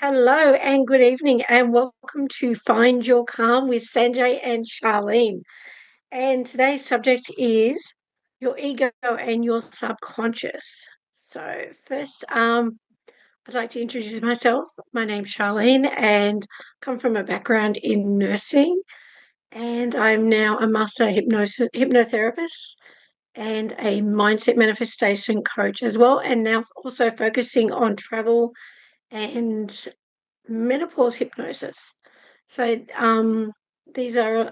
Hello and good evening, and welcome to Find Your Calm with Sanjay and Charlene. And today's subject is your ego and your subconscious. So, first, I'd like to introduce myself. My name's Charlene, and come from a background in nursing, and I'm now a master hypnotherapist and a mindset manifestation coach as well, and now also focusing on travel and menopause hypnosis. So these are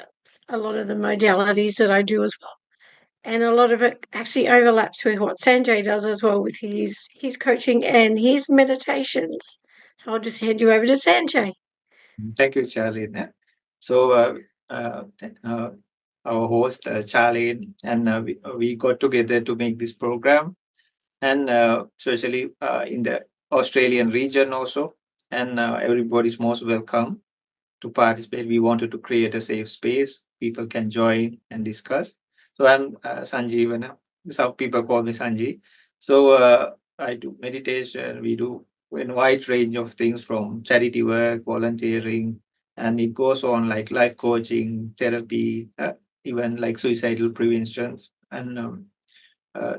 a lot of the modalities that I do as well. And a lot of it actually overlaps with what Sanjay does as well with his coaching and his meditations. So I'll just hand you over to Sanjay. Thank you, Charlene. So, uh, uh, our host, Charlene, and we got together to make this program, and especially in the Australian region also, and everybody's most welcome to participate. We wanted to create a safe space. People can join and discuss. So I'm Sanjeevana. Some people call me Sanjeev. So I do meditation. We do a wide range of things from charity work, volunteering, and it goes on like life coaching, therapy, even like suicidal preventions. And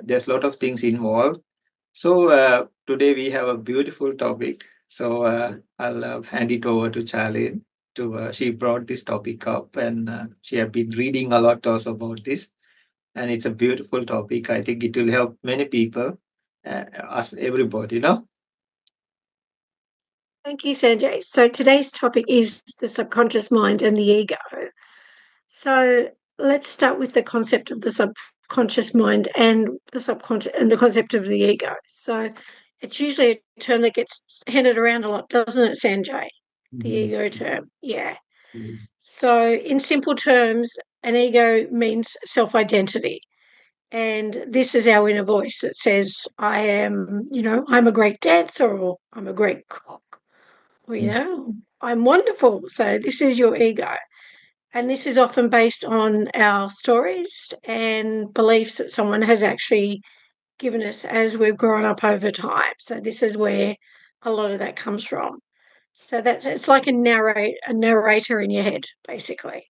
there's a lot of things involved. So today we have a beautiful topic. So I'll hand it over to Charlene. She brought this topic up, and she have been reading a lot also about this, and it's a beautiful topic. I think it will help many people, us everybody. Thank you, Sanjay. So today's topic is the subconscious mind and the ego. So let's start with the concept of the subconscious mind and the subconscious and the concept of the ego. So it's usually a term that gets handed around a lot, doesn't it, Sanjay? The Mhm. ego term. Yeah. Mhm. So in simple terms, an ego means self-identity. And this is our inner voice that says, I am, I'm a great dancer or I'm a great cook or, I'm wonderful. So this is your ego. And this is often based on our stories and beliefs that someone has actually given us as we've grown up over time. So this is where a lot of that comes from. So that's it's like a narrator in your head, basically.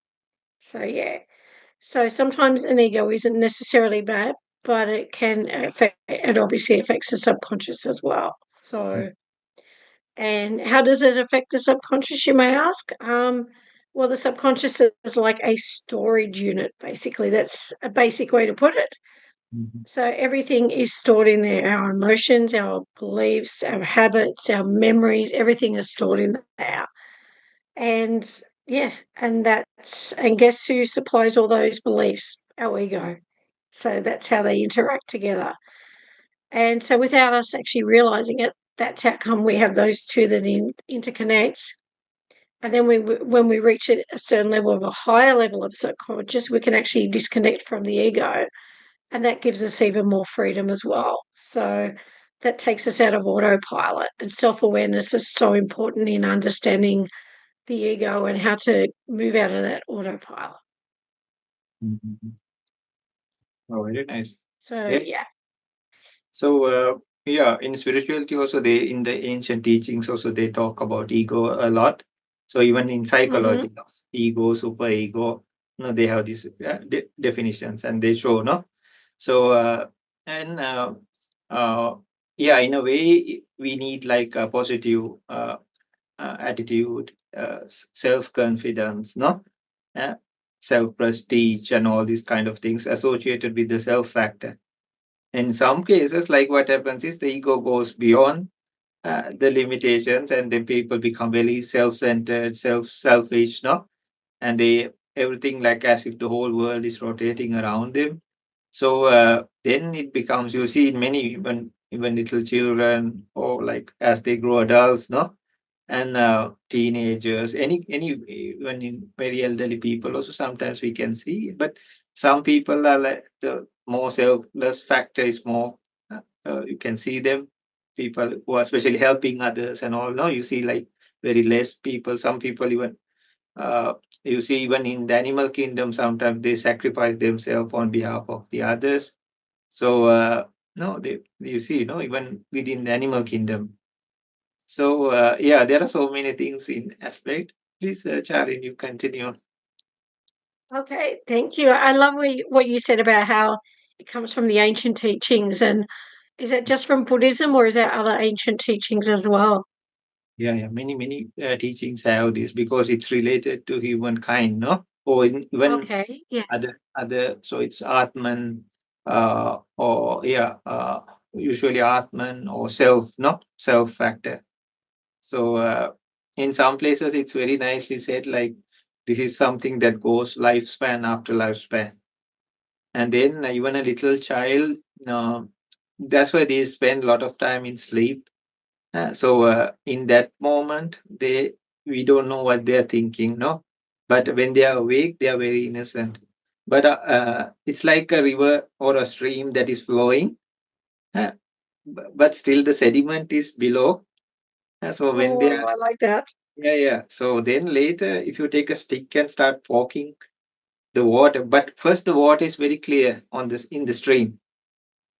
So yeah. So sometimes an ego isn't necessarily bad, but it obviously affects the subconscious as well. So and how does it affect the subconscious, you may ask? Well, the subconscious is like a storage unit, basically. That's a basic way to put it. Mhm. So everything is stored in there. Our emotions, our beliefs, our habits, our memories, everything is stored in there. And yeah, and guess who supplies all those beliefs? Our ego. So that's how they interact together. And so without us actually realizing it, that's how come we have those two that interconnect. And then when we reach a certain level of a higher level of subconscious, we can actually disconnect from the ego. And that gives us even more freedom as well. So that takes us out of autopilot. And self awareness is so important in understanding the ego and how to move out of that autopilot. Mhm. Oh, very nice. So, Yeah. yeah. So yeah, in spirituality also, they in the ancient teachings also they talk about ego a lot. So even in Hmm. psychology, ego, super ego, they have these definitions, and they show, no. So and uh, yeah, in a way, we need like a positive attitude, self confidence, no, uh, self prestige, and all these kind of things associated with the self factor. In some cases, like what happens is the ego goes beyond the limitations, and then people become very self-centered, selfish, no, and they everything like as if the whole world is rotating around them. So then it becomes, you see in many, even little children, or like as they grow adults, no, and teenagers, any even in very elderly people also sometimes we can see. But some people are like the more selfless factor is more. You can see them, people who are especially helping others and all. No, you see like very less people. Some people even you see even in the animal kingdom sometimes they sacrifice themselves on behalf of the others. So no, they you see, even within the animal kingdom. So yeah, there are so many things in aspect. Please, Charlie, you continue. Okay, thank you. I love what you said about how it comes from the ancient teachings. And is that just from Buddhism or is that other ancient teachings as well? Yeah, yeah. Many teachings have this because it's related to humankind, no? Or even Okay, yeah. other. So it's Atman, or yeah, usually Atman or self, no, self factor. So in some places, it's very nicely said, like this is something that goes lifespan after lifespan, and then even a little child. Uh, that's why they spend a lot of time in sleep. So in that moment, we don't know what they are thinking, no. But when they are awake, they are very innocent. But it's like a river or a stream that is flowing, uh, but still the sediment is below. So when they Oh, are, I like that. yeah, yeah. So then later, if you take a stick and start poking the water, but first the water is very clear on this in the stream.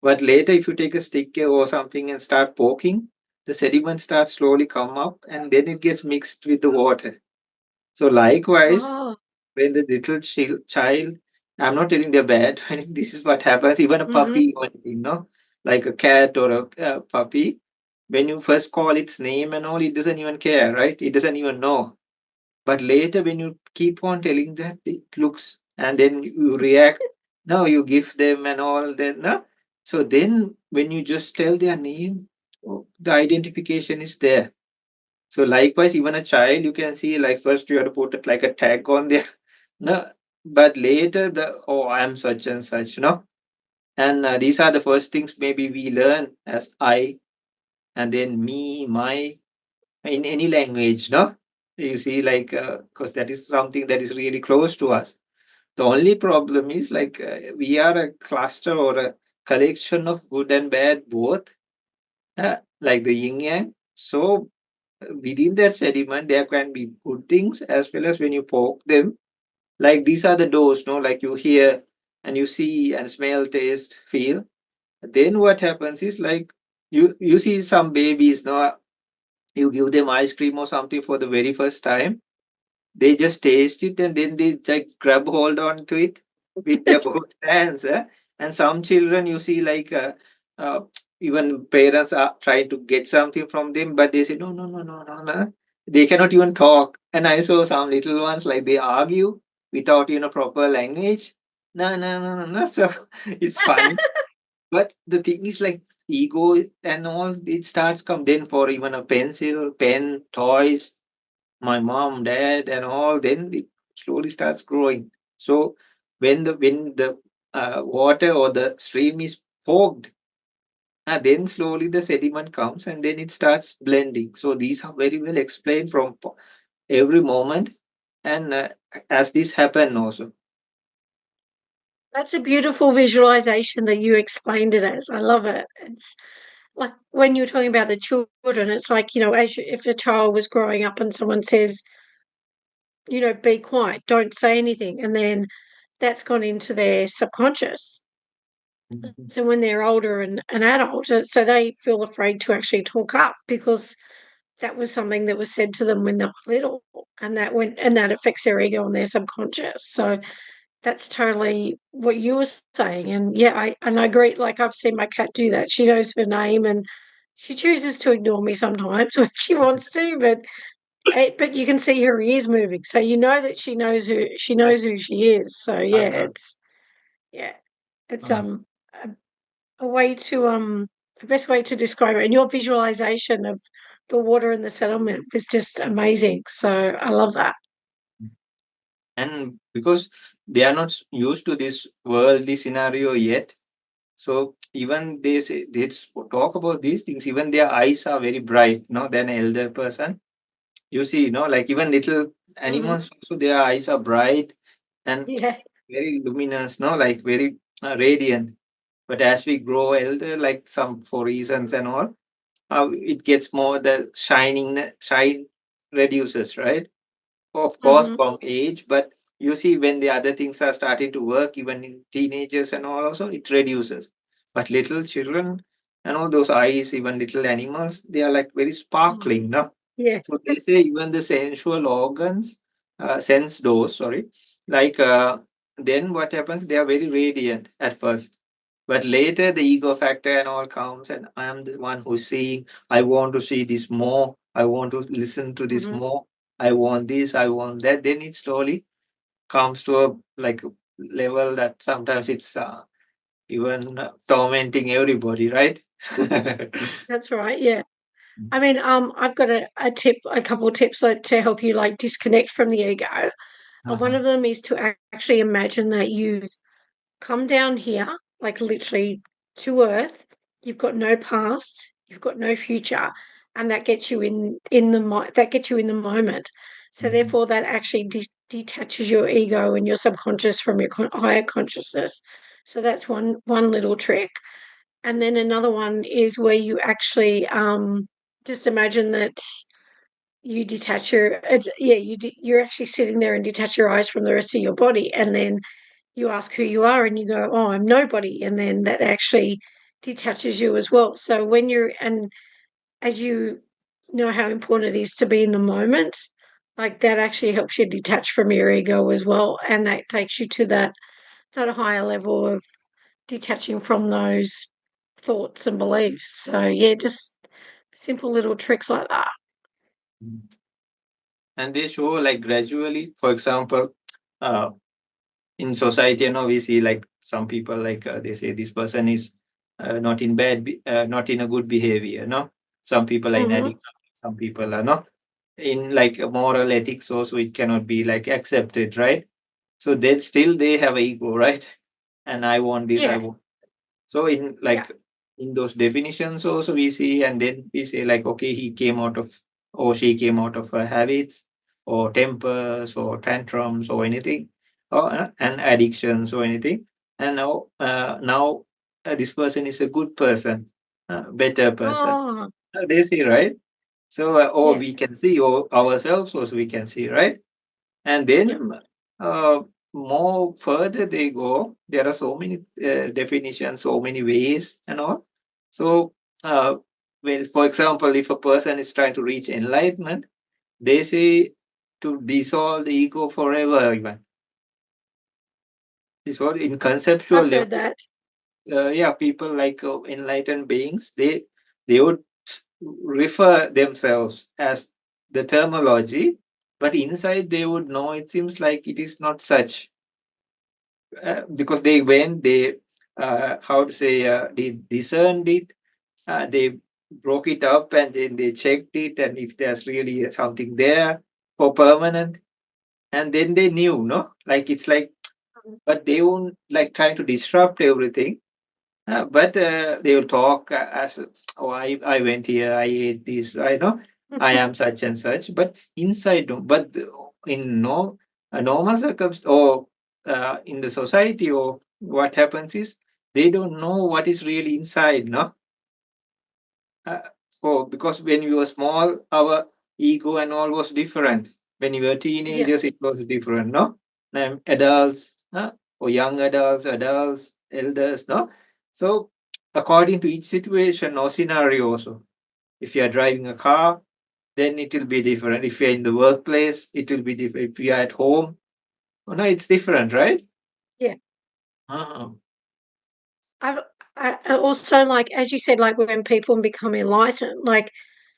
But later, if you take a stick or something and start poking, the sediment starts slowly come up and then it gets mixed with the water. So likewise, Oh, when the little child, I'm not telling they're bad, this is what happens, even a mm-hmm. puppy, like a cat or a puppy, when you first call its name and all, it doesn't even care, right? It doesn't even know. But later, when you keep on telling that, it looks, and then you react. No, you give them and all. Then no. So then, when you just tell their name, oh, the identification is there. So likewise, even a child, you can see like first you have to put it like a tag on there. No, but later I am such and such. No, and these are the first things maybe we learn as I, and then me, my, in any language, no? You see, like, because that is something that is really close to us. The only problem is like we are a cluster or a collection of good and bad both, like the yin yang. So within that sediment, there can be good things as well as when you poke them. Like these are the doors, no? Like you hear and you see and smell, taste, feel. Then what happens is like you see some babies, no? You give them ice cream or something for the very first time, they just taste it and then they like grab hold on to it with their both hands. And some children you see like uh, even parents are trying to get something from them, but they say no, no, no, no, no, no. They cannot even talk. And I saw some little ones like they argue without proper language. No, no, no, no, no. So it's funny. But the thing is like ego and all, it starts come then for even a pencil, pen, toys, my mom, dad, and all, then it slowly starts growing. So when the water or the stream is fogged, then slowly the sediment comes and then it starts blending. So these are very well explained from every moment, and as this happen also. That's a beautiful visualization that you explained it as. I love it. It's like when you're talking about the children, it's like, if a child was growing up and someone says, be quiet, don't say anything. And then that's gone into their subconscious. Mhm. So when they're older and an adult, so they feel afraid to actually talk up because that was something that was said to them when they were little, and that affects their ego and their subconscious. So that's totally what you were saying. And yeah, I agree. Like I've seen my cat do that. She knows her name and she chooses to ignore me sometimes when she wants to, but you can see her ears moving, so you know that she knows who she is. So yeah, Uh-huh. yeah, it's Uh, a, a way to the best way to describe it. And your visualization of the water in the settlement was just amazing. So I love that. and because they are not used to this worldly scenario yet, so even they say talk about these things, even their eyes are very bright, no, than an elder person. You see, like even little Hmm. animals also, their eyes are bright and Yeah. very luminous, no, like very radiant. But as we grow elder, like some for reasons and all, it gets more the shine reduces, right? Of course, Hmm. from age, but you see when the other things are starting to work, even in teenagers and all, also it reduces. But little children, and all those eyes, even little animals, they are like very Mm. sparkling, no? Yeah, So they say even the sensual organs sense those, sorry, like then what happens? They are very radiant at first, but later the ego factor and all comes, and I am the one who's seeing. I want to see this more. I want to listen to this hmm more. I want this. I want that. Then it slowly comes to a like level that sometimes it's even tormenting everybody, right? that's right. Yeah. I mean, I've got a couple of tips like, to help you like disconnect from the ego. One Uh-huh. of them is to actually imagine that you've come down here, like literally to Earth. You've got no past, you've got no future, and that gets you that gets you in the moment. So Mhm. therefore, that actually detaches your ego and your subconscious from your higher consciousness. So that's one little trick. And then another one is where you actually just imagine that you detach your it's yeah you're actually sitting there and detach your eyes from the rest of your body, and then you ask who you are and you go, oh, I'm nobody, and then that actually detaches you as well. So when you're and as you know how important it is to be in the moment, like that actually helps you detach from your ego as well, and that takes you to that higher level of detaching from those thoughts and beliefs. So yeah, just simple little tricks like that. And they show like gradually, for example, uh, in society, we see like some people like they say this person is not in not in a good behavior, no? Some people are in hmm addiction, some people are not. In like moral ethics also, it cannot be like accepted, right? So then still they have ego, right? And I want this, I Yeah, want. So in yeah. like in those definitions also we see, and then we say like, okay, he came out of or she came out of her habits or tempers or tantrums or anything, or and addictions or anything, and now this person is a good person, better person. Oh, They see, right? So or yeah, we can see or ourselves also we can see, right? And yeah. then uh, more further they go, there are so many definitions, so many ways and all. So, well, for example, if a person is trying to reach enlightenment, they say to dissolve the ego forever, even. This what in conceptual I've level, heard that. yeah, people like enlightened beings, they would refer themselves as the terminology, but inside they would know it seems like it is not such because they went, they how to say, they discerned it, they broke it up, and then they checked it, and if there's really something there for permanent, and then they knew, no, like it's like, but they won't like trying to disrupt everything. But they will talk as, oh, I went here, I ate this, I know, I am such and such. But inside, no. But in no a normal circumstance or in the society, or what happens is they don't know what is really inside, no. Uh, because when we were small, our ego and all was different. When we were Yeah. teenagers, it was different, no? Adults, or young adults, elders, no? So, according to each situation or scenario, also, if you are driving a car, then it will be different. If you're in the workplace, it will be different. If you are at home, oh, no, it's different, right? Yeah. Ah, I've I also like, as you said, like when people become enlightened, like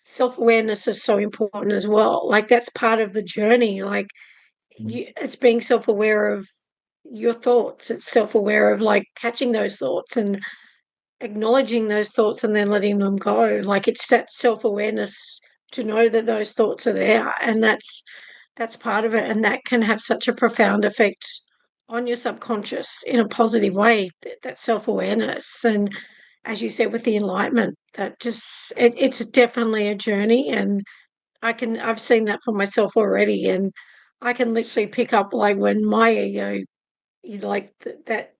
self-awareness is so important as well. Like that's part of the journey. Like it's being self-aware of your thoughts. It's self-aware of like catching those thoughts and acknowledging those thoughts and then letting them go. Like it's that self-awareness to know that those thoughts are there, and that's part of it, and that can have such a profound effect on your subconscious in a positive way. That self-awareness, and as you said with the enlightenment, that just it's definitely a journey, and I've seen that for myself already, and I can literally pick up like when my ego, like that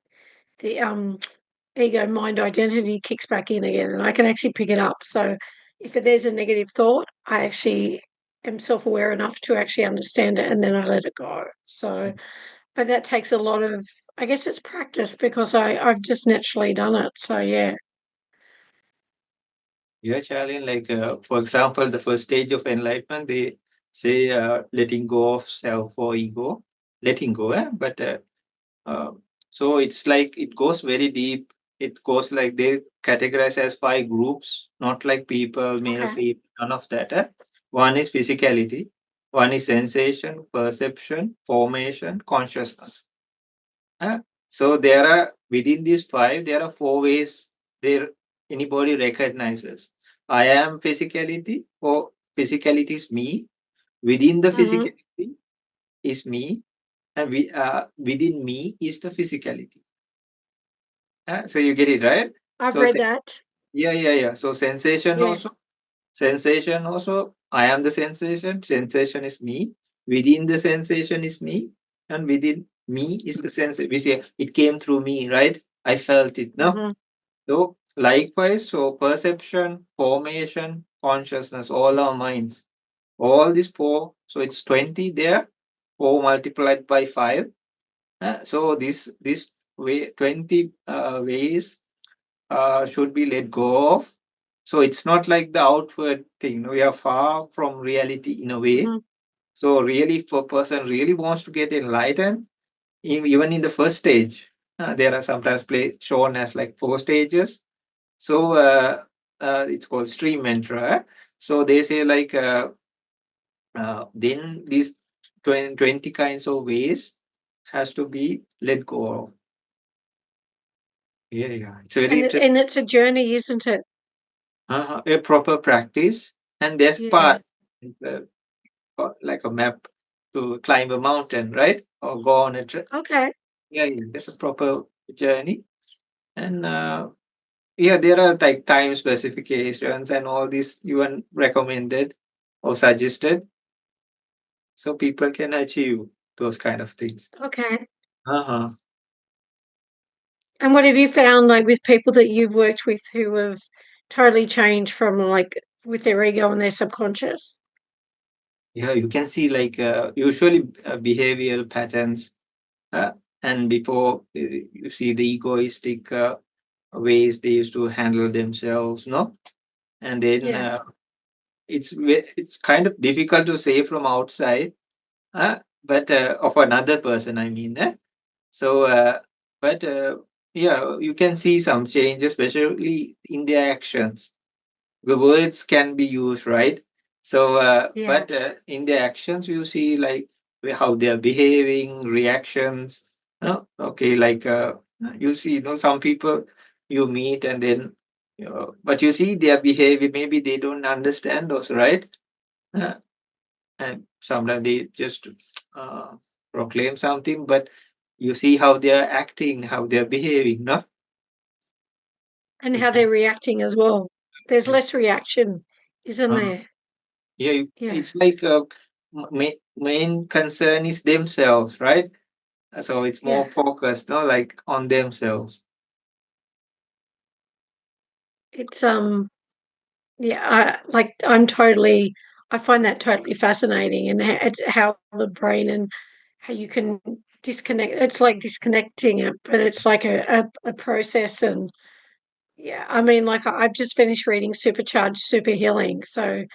the ego mind identity kicks back in again, and I can actually pick it up. So if there's a negative thought, I actually am self-aware enough to actually understand it, and then I let it go. So but that takes a lot of, I guess it's practice, because I've just naturally done it. So yeah. Yeah, Charlie, like for example, the first stage of enlightenment, they say letting go of self or ego, letting go, but uh, so it's like it goes very deep. It goes like they categorize as five groups, not like people, male, Okay. female, none of that. One is physicality, one is sensation, perception, formation, consciousness. Uh, so there are within these five, there are four ways there anybody recognizes. I am physicality, or physicality is me. Within the Mm-hmm. physicality is me, and within me is the physicality. So you get it right. I've So read that. yeah, yeah, yeah. So Yeah. sensation also. I am the sensation. Sensation is me. Within the sensation is me, and within me is the sensation. We say it came through me, right? I felt it. No. Mm-hmm. So likewise, so perception, formation, consciousness, all our minds, all these four. So it's 20 there. 4 multiplied by 5. So this way 20 ways should be let go of. So it's not like the outward thing. No, we are far from reality in a way. Mm-hmm. So really, if a person really wants to get enlightened, even in the first stage, there are sometimes shown as like 4 stages. So it's called stream mantra. So they say like then these 20 kinds of ways has to be let go of. Yeah, yeah. It's very interesting. And it's a journey, isn't it? A proper practice, and there's Yeah. path, uh, like a map to climb a mountain, right? Or go on a trip. Okay. Yeah, yeah, there's a proper journey, and yeah, there are like time specifications and all these even recommended or suggested, so people can achieve those kind of things. Okay. Uh-huh. And what have you found, like, with people that you've worked with who have totally changed from, like, with their ego and their subconscious? Yeah, you can see like usually behavioral patterns, uh, and before you see the egoistic ways they used to handle themselves, no? And then Yeah. it's kind of difficult to say from outside, but of another person, I mean. So, but yeah, you can see some change, especially in their actions. The words can be used, right? So, Yeah. but in their actions, you see like how they are behaving, reactions. Okay, like you see, some people you meet and then, but you see their behavior. Maybe they don't understand also, right? Uh, and sometimes they just uh, proclaim something, but you see how they are acting, how they are behaving, no? And how It's they're reacting as well. There's less reaction, isn't uh, there? yeah, Yeah. it's like main concern is themselves, right? So it's Yeah. more focused, no, like on themselves. It's yeah, I find that totally fascinating, and it's how the brain and how you can disconnect. It's like disconnecting it, but it's like a process. And yeah, I mean, like, I've just finished reading Supercharged Super Healing. So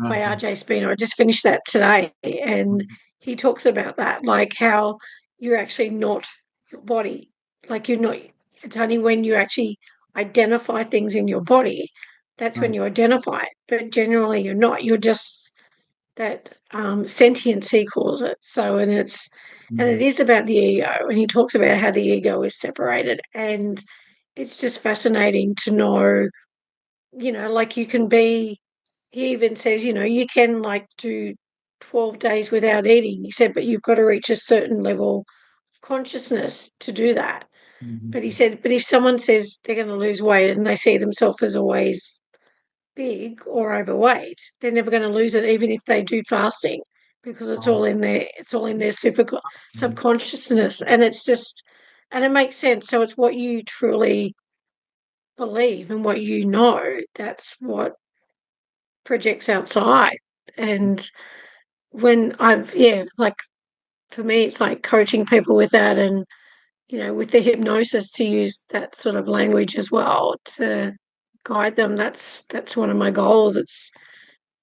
by Uh-huh. RJ Spino. I just finished that today, and he talks about that, like how you're actually not your body. Like, you're not, it's only when you actually identify things in your body that's Uh-huh. when you identify it. But generally, you're not. You're just that sentience, he calls it. So, and it Mhm. is about the ego, and he talks about how the ego is separated. And it's just fascinating to know, like, you can be, he even says, you can, like, do 12 days without eating. He said, but you've got to reach a certain level of consciousness to do that. But he Mhm. said, but if someone says they're going to lose weight and they see themselves as always big or overweight, they're never going to lose it, even if they do fasting, because Oh. it's all in their subconsciousness. And it's just, and it makes sense. So it's what you truly believe and what that's what projects outside. And when like, for me, it's like coaching people with that, and with the hypnosis, to use that sort of language as well, to guide them. That's one of my goals. It's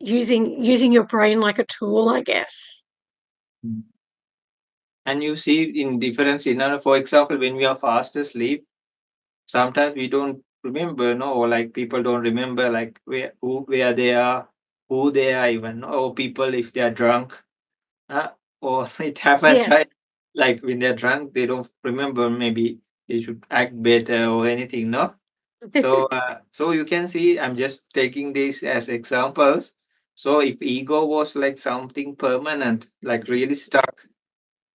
using your brain like a tool, I guess. Mm. And you see in different scenario, for example, when we are fast asleep, sometimes we don't remember, no, or like people don't remember like where they are, who they are even, or people if they are drunk, uh, or it happens, Yeah. right? Like when they're drunk, they don't remember maybe they should act better or anything, no? So, so you can see, I'm just taking this as examples. So if ego was like something permanent, like really stuck,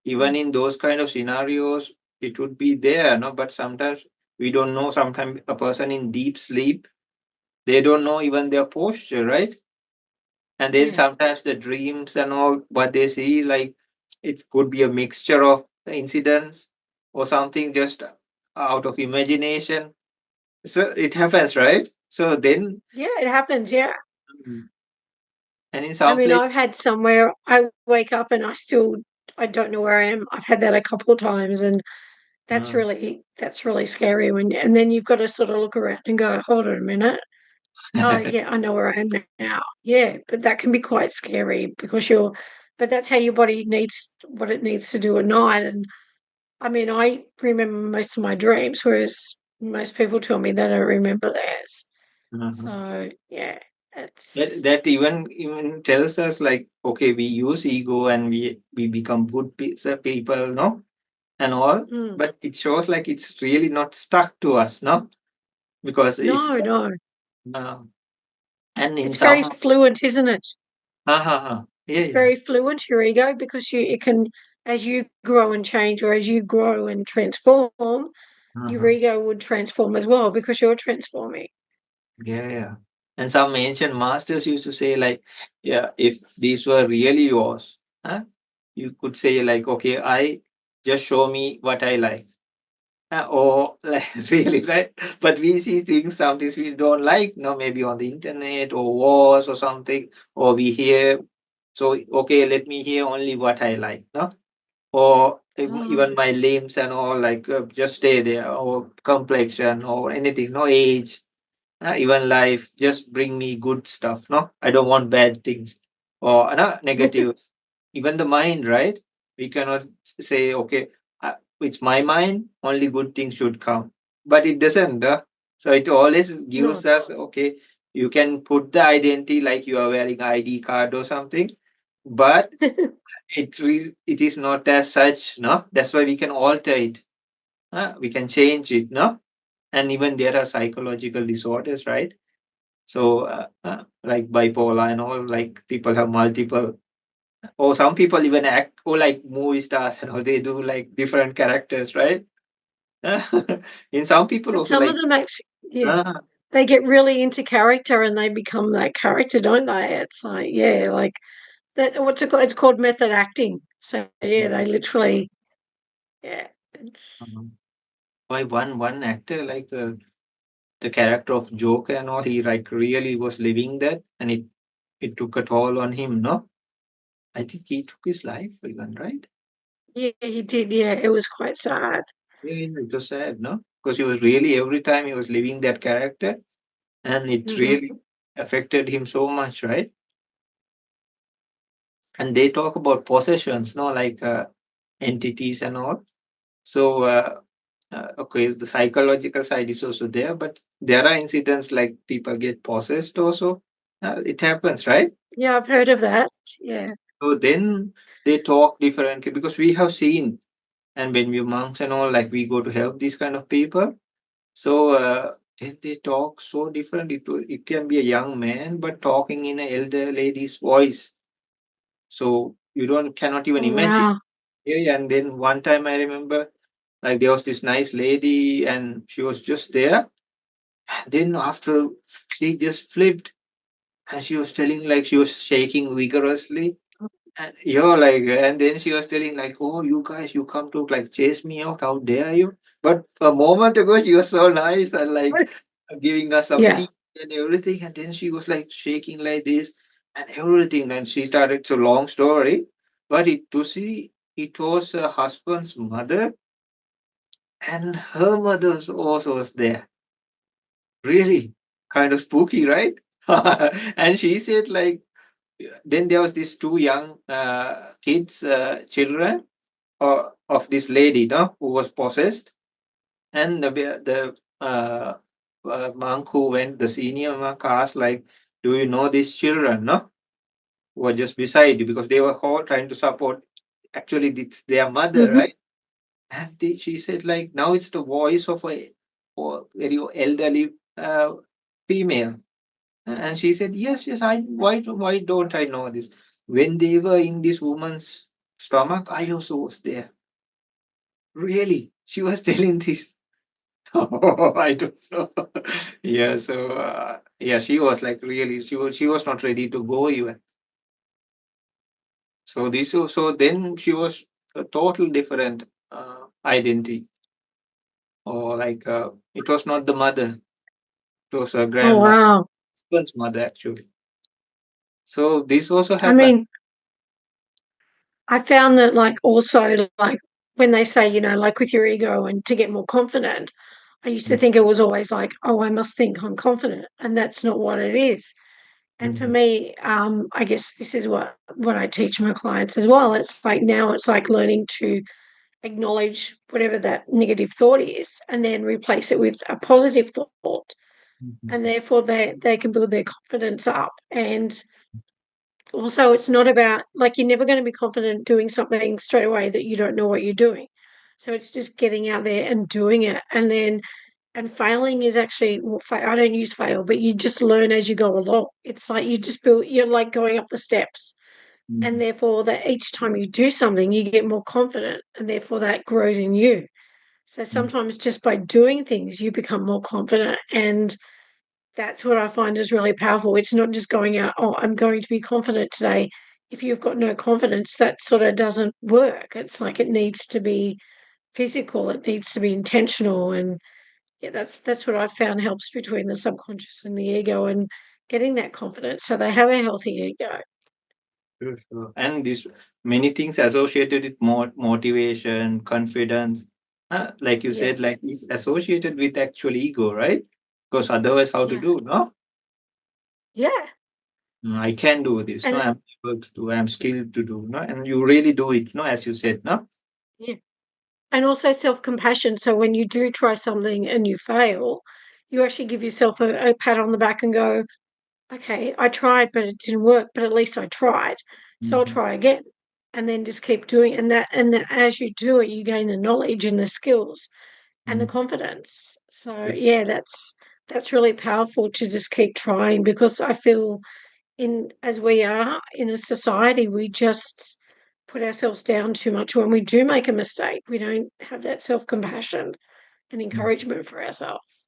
even in those kind of scenarios, it would be there, no? But sometimes we don't know. Sometimes a person in deep sleep, they don't know even their posture, right? And then Yeah. sometimes the dreams and all what they see, like it could be a mixture of incidents or something just out of imagination. So it happens, right? So then, Yeah, it happens. Yeah. mm, and in I some mean, place, I've had somewhere I wake up and I don't know where I am. I've had that a couple of times, and uh, that's really scary and then you've got to sort of look around and go, hold on a minute. Oh yeah, I know where I am now. Yeah, but that can be quite scary because but that's how your body needs what it needs to do at night. And I mean, I remember most of my dreams, whereas most people tell me they don't remember theirs. uh, So yeah, that it's that even tells us like, okay, we use ego and we become good people, no, and all, mm, but it shows like it's really not stuck to us, no, because if no, no. uh, and in It's very some, fluent, isn't it? yeah, It's yeah, very fluent, your ego, because it can, as you grow and change, or as you grow and transform, your uh-huh. ego would transform as well because you're transforming. Yeah, yeah. And some ancient masters used to say like, yeah, if these were really yours, huh, you could say like, okay, I just show me what I like. Or like really, right? But we see things sometimes we don't like, no, maybe on the internet or wars or something, or we hear. So okay, let me hear only what I like, no? Or Oh, even my limbs and all, like just stay there, or complexion or anything, no age, even life. Just bring me good stuff, no? I don't want bad things or no, negatives. Even the mind, right? We cannot say, okay, it's my mind, only good things should come. But it doesn't. So it always no. gives us, okay, you can put the identity like you are wearing ID card or something, but it is not as such, no? That's why we can alter it. We can change it, no? And even there are psychological disorders, right? So, like bipolar and all, like people have multiple, or some people even act, or like movie stars and all, they do like different characters, right? In some people And also some like, of them actually, yeah, uh, they get really into character and they become that character, don't they? It's like, yeah, like that. What's it called? It's called method acting. So yeah, they literally, yeah, it's um, why one actor like the character of Joker and all, he like really was living that, and it took a toll on him, no? I think he took his life even, right? yeah, he did. Yeah, it was quite sad. Yeah, yeah, it was sad, no? Because he was really every time he was living that character, and it Hmm. really affected him so much, right? And they talk about possessions, no, like entities and all. So, okay, the psychological side is also there, but there are incidents like people get possessed also. It happens, right? Yeah, I've heard of that. Yeah. So then they talk differently because we have seen, and when we monks and all, like we go to help these kind of people. So then they talk so different. It can be a young man, but talking in an elder lady's voice. So you don't cannot even Oh, imagine. wow. Yeah, yeah. And then one time I remember, like there was this nice lady, and she was just there. And then after she just flipped, and she was telling like she was shaking vigorously. And you're like, and then she was telling like, "Oh, you guys, you come to like chase me out? How dare you?" But a moment ago, she was so nice and like giving us some Yeah. tea and everything. And then she was like shaking like this and everything. And she started. It's a long story, but to see it was her husband's mother, and her mother also was there. Really. kind of spooky, right? And she said like, then there was these two young kids, children, of this lady, no, who was possessed, and the monk who went, the senior monk asked like, "Do you know these children, no, who were just beside you?" Because they were all trying to support. Actually, it's their mother, Mhm. right? And she said like, now it's the voice of a very elderly female. And she said, yes, yes, why don't I know this? When they were in this woman's stomach, I also was there. Really? She was telling this. Oh, I don't know. Yeah, so yeah, she was like really, she was not ready to go even. So so then she was a total different identity, or like it was not the mother, it was her Oh, grandma, wow. husband's mother actually. So this also I happened. mean, I found that, like, also, like, when they say, like with your ego and to get more confident, I used to Mm, think it was always like, oh, I must think I'm confident. And that's not what it is. And for mm, me, I guess this is what I teach my clients as well. It's like now it's like learning to acknowledge whatever that negative thought is and then replace it with a positive thought. mm, And therefore they can build their confidence up. And also, it's not about like you're never going to be confident doing something straight away that you don't know what you're doing. So it's just getting out there and doing it. And failing is actually, well, I don't use fail, but you just learn as you go along. It's like you just build, you're like going up the steps. And mm, therefore, that each time you do something, you get more confident. And therefore, that grows in you. So mm, sometimes just by doing things, you become more confident. And that's what I find is really powerful. It's not just going out, oh, I'm going to be confident today. If you've got no confidence, that sort of doesn't work. It's like it needs to be physical, it needs to be intentional. And yeah, that's what I've found helps between the subconscious and the ego and getting that confidence so they have a healthy ego. sure, sure. And this many things associated with motivation, confidence, like you Yeah. said, like is associated with actual ego, right? Because otherwise, how to Yeah. do? No, Yeah. I can do this. No, And I'm able to do. I'm skilled to do. No, and you really do it. No, as you said. No. yeah. And also self-compassion. So when you do try something and you fail, you actually give yourself a pat on the back and go, okay, I tried, but it didn't work, but at least I tried. So I'll Mhm, try again. And then just keep doing it. And then as you do it, you gain the knowledge and the skills and the mhm. confidence. So yeah, that's really powerful to just keep trying because I feel in as we are in a society, we just put ourselves down too much when we do make a mistake. We don't have that self-compassion and encouragement for ourselves.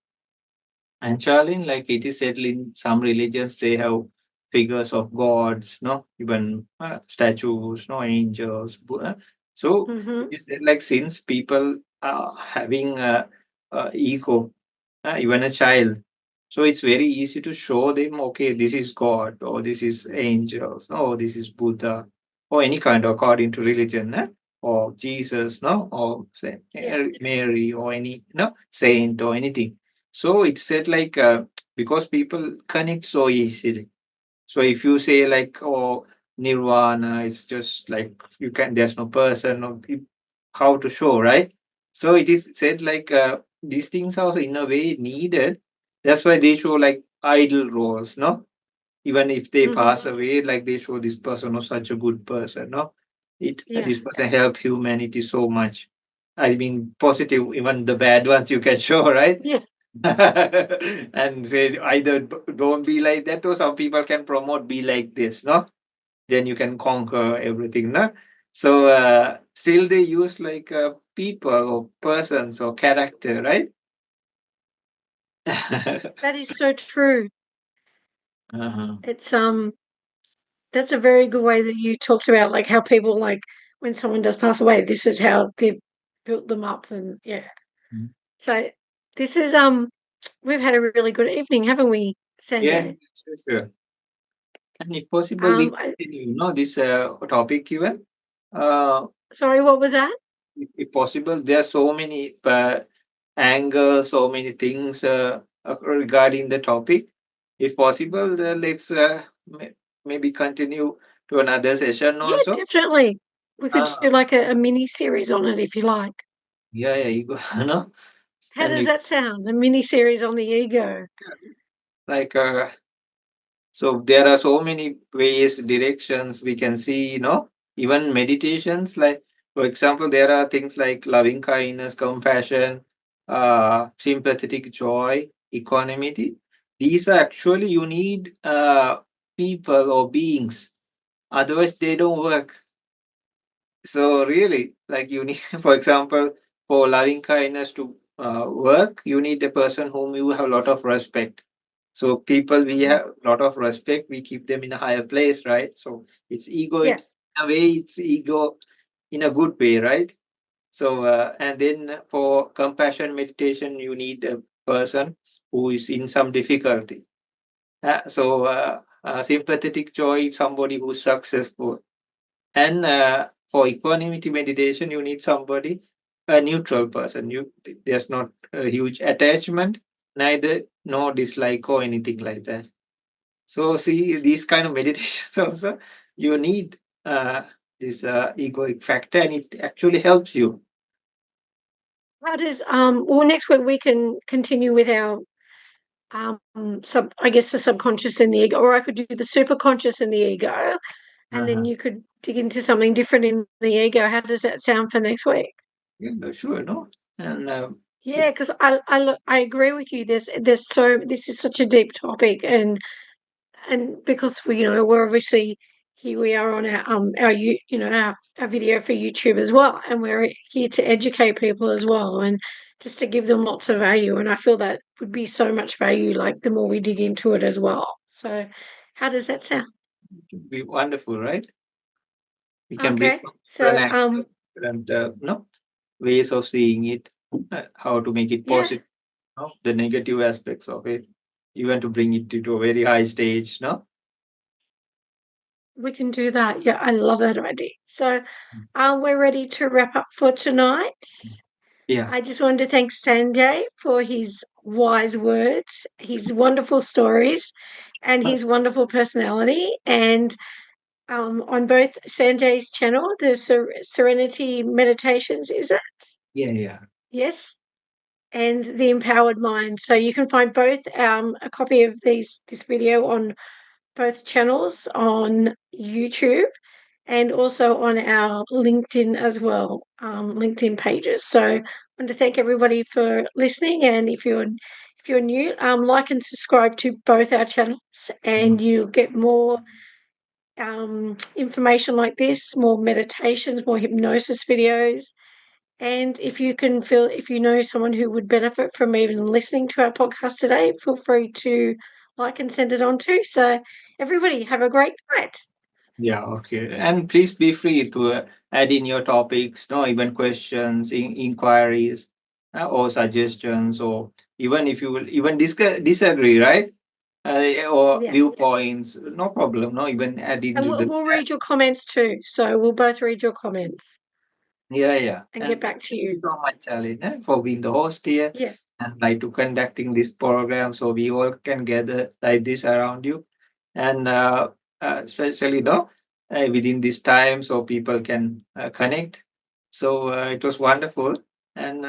And Charlene, like it is said in some religions, they have figures of gods, no, even statues, no, angels. So it Hmm. is said like since people are having ego, even a child, so it's very easy to show them, okay, this is God, or this is angels, no, this is Buddha, or any kind according to religion, or Jesus, no, or say Yeah. Mary, or any no saint or anything. So it said like because people connect so easily. So if you say like, oh, nirvana, it's just like you can. There's no person or how to show, right? So it is said like these things are in a way needed. That's why they show like idol roles, no? Even if they Hmm. pass away, like they show this person was such a good person, no? It Yeah. this person helped humanity so much. I mean, positive, even the bad ones you can show, right? Yeah. And say either don't be like that, or some people can promote be like this, no? Then you can conquer everything, no? So still they use like people or persons or character, right? That is so true. Uh-huh. It's that's a very good way that you talked about like how people like when someone does pass away, this is how they've built them up and yeah. Mm. So this is we've had a really good evening, haven't we, Yeah, Sanjay? sure, sure. And if possible, we I, continue, this topic even. Uh, sorry, what was that? if possible, there are so many angles, so many things regarding the topic. If possible, let's maybe continue to another session Yeah, also. definitely. We could Uh, do like a mini series on it if you like. yeah, you go, How and does you, that sound? A mini series on the ego. like so there are so many ways, directions we can see, even meditations. Like, for example, there are things like loving kindness, compassion, sympathetic joy, equanimity. These are actually, you need people or beings. Otherwise, they don't work. So really, like you need, for example, for loving kindness to work, you need a person whom you have a lot of respect. So people we Mhm. have a lot of respect, we keep them in a higher place, right? So it's ego. Yeah. It's in a way, it's ego in a good way, right? So and then for compassion meditation, you need a person who is in some difficulty. Sympathetic joy, somebody who's successful. And for equanimity meditation, you need somebody, a neutral person. There's not a huge attachment, neither no dislike or anything like that. So see, these kind of meditations also, you need this egoic factor, and it actually helps you. How does well next week we can continue with our I guess the subconscious and the ego, or I could do the superconscious and the ego, and then Uh-huh. you could dig into something different in the ego. How does that sound for next week? Yeah, sure, no, and Yeah, because I agree with you. This is such a deep topic, and because we're obviously here we are on our video for YouTube as well, and we're here to educate people as well, and just to give them lots of value. And I feel that would be so much value, like the more we dig into it as well. So, how does that sound? it would be wonderful, right? We can bring Okay, from different so angles, different ways of seeing it, how to make it yeah, positive, the negative aspects of it, even to bring it to a very high stage, no? we can do that. Yeah, I love that idea. So, we're ready to wrap up for tonight. Yeah. I just wanted to thank Sanjay for his wise words, his wonderful stories, and his wonderful personality. And on both Sanjay's channel, the Serenity Meditations, is it? Yeah. Yes. And the Empowered Mind. So you can find both a copy of this video on both channels on YouTube and also on our LinkedIn as well, LinkedIn pages. So I want to thank everybody for listening, and if you're new, like and subscribe to both our channels, and you'll get more information like this, more meditations, more hypnosis videos. And if you know someone who would benefit from even listening to our podcast today, feel free to like and send it on too. So everybody have a great night. Yeah, okay. And please be free to add in your topics, no, even questions, inquiries, or suggestions, or even if you will even disagree, right? Or Yeah. viewpoints, no problem, no, even add And into we'll, the we'll chat. read your comments too. So we'll both read your comments Yeah. and get And back to thank you you. so much, Aline, for being the host here Yeah. and like to conducting this program so we all can gather like this around you. And especially within this time so people can connect. So it was wonderful, and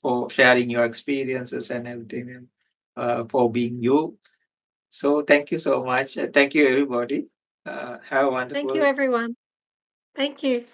for sharing your experiences and everything, and for being you. So thank you so much. Thank you, everybody. Have a Thank you, wonderful everyone. Thank you.